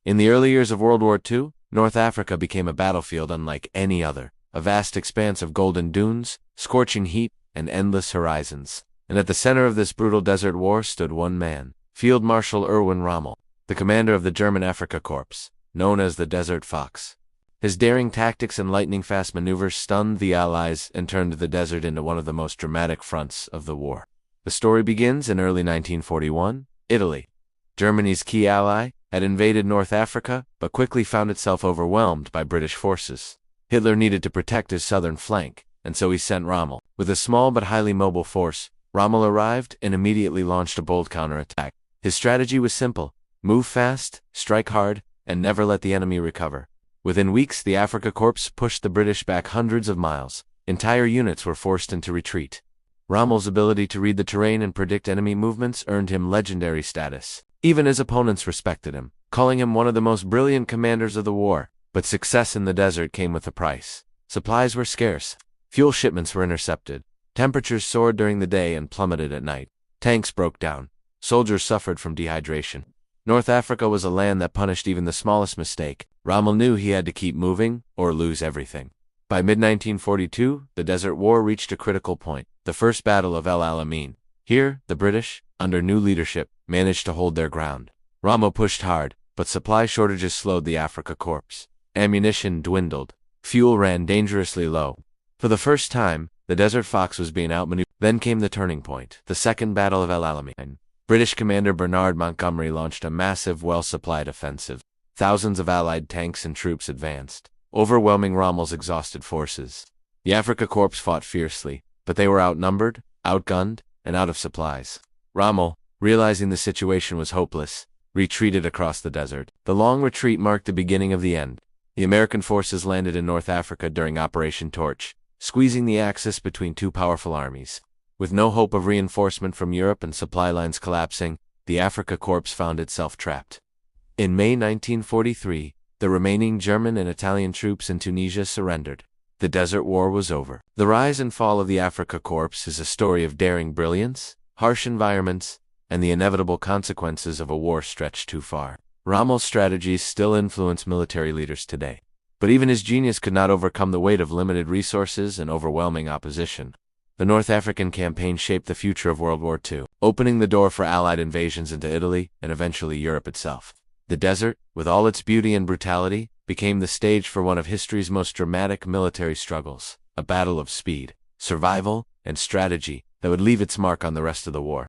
In the early years of World War II, North Africa became a battlefield unlike any other, a vast expanse of golden dunes, scorching heat, and endless horizons. And at the center of this brutal desert war stood one man, Field Marshal Erwin Rommel, the commander of the German Afrika Korps, known as the Desert Fox. His daring tactics and lightning-fast maneuvers stunned the Allies and turned the desert into one of the most dramatic fronts of the war. The story begins in early 1941, Italy. Germany's key ally had invaded North Africa, but quickly found itself overwhelmed by British forces. Hitler needed to protect his southern flank, and so he sent Rommel. With a small but highly mobile force, Rommel arrived and immediately launched a bold counterattack. His strategy was simple: move fast, strike hard, and never let the enemy recover. Within weeks, the Afrika Korps pushed the British back hundreds of miles. Entire units were forced into retreat. Rommel's ability to read the terrain and predict enemy movements earned him legendary status. Even his opponents respected him, calling him one of the most brilliant commanders of the war. But success in the desert came with a price. Supplies were scarce. Fuel shipments were intercepted. Temperatures soared during the day and plummeted at night. Tanks broke down. Soldiers suffered from dehydration. North Africa was a land that punished even the smallest mistake. Rommel knew he had to keep moving or lose everything. By mid-1942, the Desert War reached a critical point, the First Battle of El Alamein. Here, the British, under new leadership, managed to hold their ground. Rommel pushed hard, but supply shortages slowed the Afrika Korps. Ammunition dwindled. Fuel ran dangerously low. For the first time, the Desert Fox was being outmaneuvered. Then came the turning point, the Second Battle of El Alamein. British commander Bernard Montgomery launched a massive, well-supplied offensive. Thousands of Allied tanks and troops advanced, overwhelming Rommel's exhausted forces. The Afrika Korps fought fiercely, but they were outnumbered, outgunned, and out of supplies. Rommel, realizing the situation was hopeless, retreated across the desert. The long retreat marked the beginning of the end. The American forces landed in North Africa during Operation Torch, squeezing the axis between two powerful armies. With no hope of reinforcement from Europe and supply lines collapsing, the Afrika Korps found itself trapped. In May 1943, the remaining German and Italian troops in Tunisia surrendered. The Desert War was over. The rise and fall of the Afrika Korps is a story of daring brilliance, harsh environments, and the inevitable consequences of a war stretched too far. Rommel's strategies still influence military leaders today. But even his genius could not overcome the weight of limited resources and overwhelming opposition. The North African campaign shaped the future of World War II, opening the door for Allied invasions into Italy and eventually Europe itself. The desert, with all its beauty and brutality, became the stage for one of history's most dramatic military struggles, a battle of speed, survival, and strategy that would leave its mark on the rest of the war.